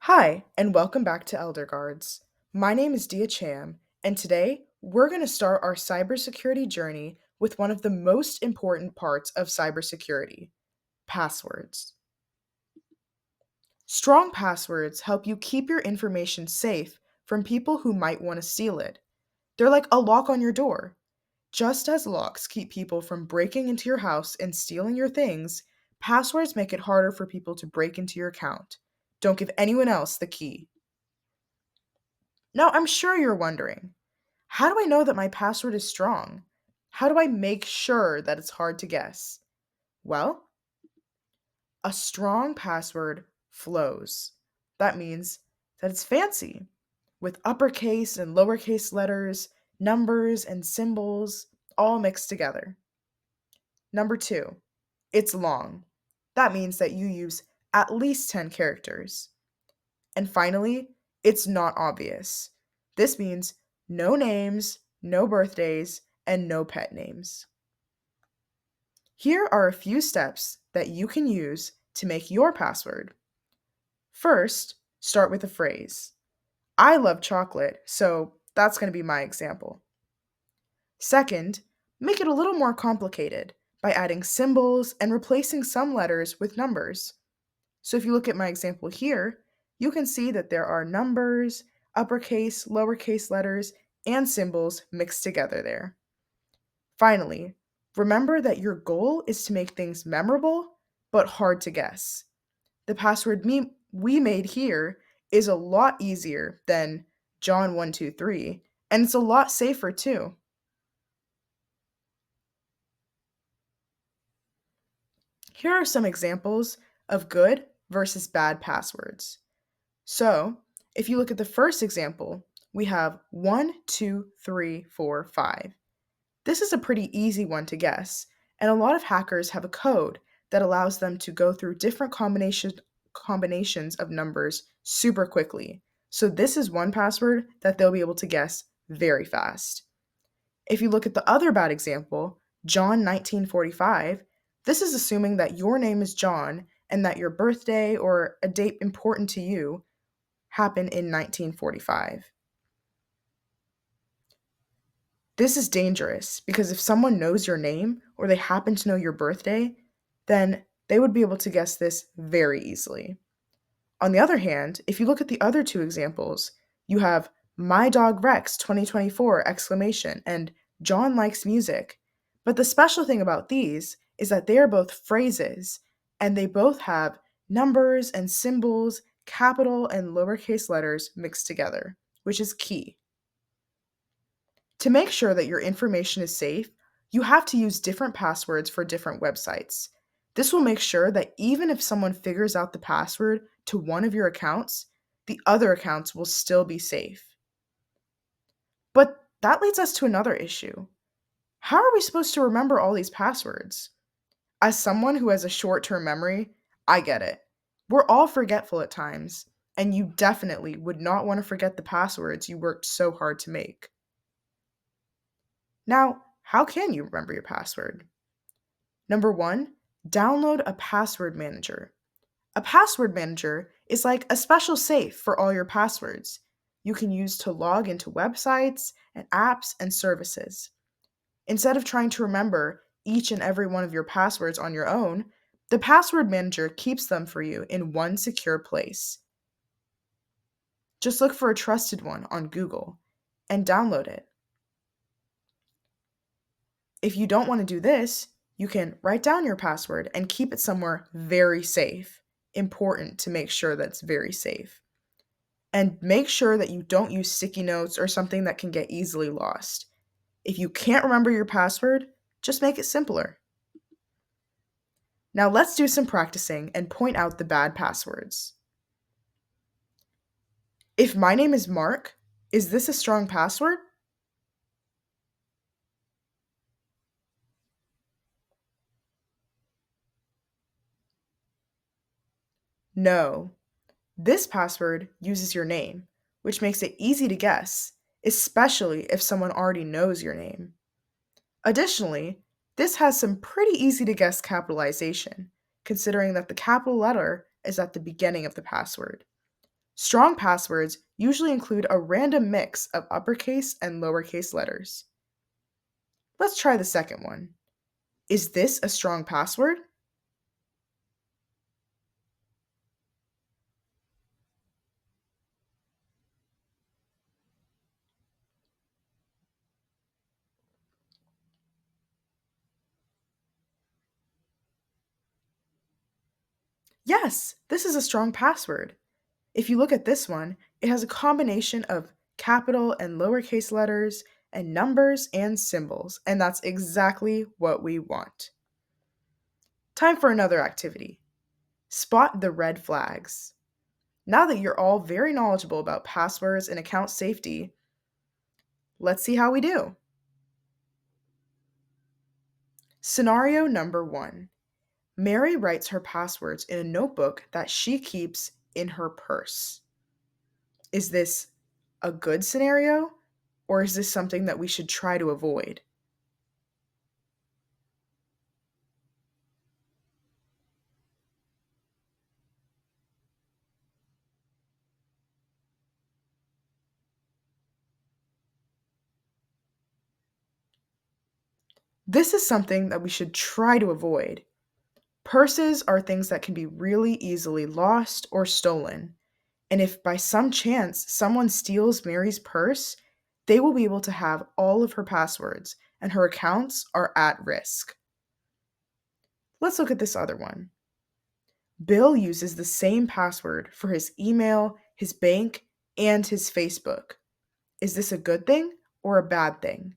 Hi, and welcome back to ElderGuards. My name is Dia Cham, and today we're going to start our cybersecurity journey with one of the most important parts of cybersecurity: passwords. Strong passwords help you keep your information safe from people who might want to steal it. They're like a lock on your door. Just as locks keep people from breaking into your house and stealing your things, passwords make it harder for people to break into your account. Don't give anyone else the key. Now, I'm sure you're wondering, how do I know that my password is strong? How do I make sure that it's hard to guess? Well, a strong password flows. That means that it's fancy, with uppercase and lowercase letters, numbers and symbols all mixed together. Number two, it's long. That means that you use at least 10 characters. And finally, it's not obvious. This means no names, no birthdays, and no pet names. Here are a few steps that you can use to make your password. First, start with a phrase. I love chocolate, so that's going to be my example. Second, make it a little more complicated by adding symbols and replacing some letters with numbers. So if you look at my example here, you can see that there are numbers, uppercase, lowercase letters, and symbols mixed together there. Finally, remember that your goal is to make things memorable but hard to guess. The password we made here is a lot easier than John123, and it's a lot safer too. Here are some examples of good versus bad passwords. So, if you look at the first example, we have 1, 2, 3, 4, 5. This is a pretty easy one to guess, and a lot of hackers have a code that allows them to go through different combinations of numbers super quickly. So, this is one password that they'll be able to guess very fast. If you look at the other bad example, John 1945, this is assuming that your name is John and that your birthday or a date important to you happened in 1945. This is dangerous because if someone knows your name or they happen to know your birthday, then they would be able to guess this very easily. On the other hand, if you look at the other two examples, you have my dog Rex 2024 exclamation and John likes music. But the special thing about these is that they are both phrases and they both have numbers and symbols, capital and lowercase letters mixed together, which is key. To make sure that your information is safe, you have to use different passwords for different websites. This will make sure that even if someone figures out the password to one of your accounts, the other accounts will still be safe. But that leads us to another issue. How are we supposed to remember all these passwords? As someone who has a short term memory, I get it. We're all forgetful at times, and you definitely would not want to forget the passwords you worked so hard to make. Now, how can you remember your password? Number one, download a password manager. A password manager is like a special safe for all your passwords you can use to log into websites and apps and services. Instead of trying to remember each and every one of your passwords on your own, the password manager keeps them for you in one secure place. Just look for a trusted one on Google and download it. If you don't want to do this, you can write down your password and keep it somewhere very safe. Important to make sure that it's very safe. And make sure that you don't use sticky notes or something that can get easily lost. If you can't remember your password, just make it simpler. Now let's do some practicing and point out the bad passwords. If my name is Mark, is this a strong password? No. This password uses your name, which makes it easy to guess, especially if someone already knows your name. Additionally, this has some pretty easy to guess capitalization, considering that the capital letter is at the beginning of the password. Strong passwords usually include a random mix of uppercase and lowercase letters. Let's try the second one. Is this a strong password? Yes, this is a strong password. If you look at this one, it has a combination of capital and lowercase letters and numbers and symbols, and that's exactly what we want. Time for another activity. Spot the red flags. Now that you're all very knowledgeable about passwords and account safety, let's see how we do. Scenario number one: Mary writes her passwords in a notebook that she keeps in her purse. Is this a good scenario, or is this something that we should try to avoid? This is something that we should try to avoid. Purses are things that can be really easily lost or stolen. And if by some chance someone steals Mary's purse, they will be able to have all of her passwords, and her accounts are at risk. Let's look at this other one. Bill uses the same password for his email, his bank, and his Facebook. Is this a good thing or a bad thing?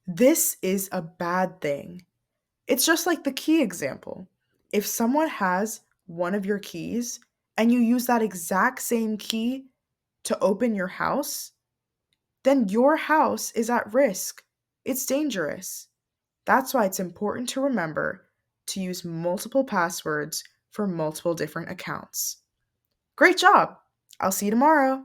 This is a bad thing. It's just like the key example. If someone has one of your keys and you use that exact same key to open your house, then your house is at risk. It's dangerous. That's why it's important to remember to use multiple passwords for multiple different accounts. Great job! I'll see you tomorrow.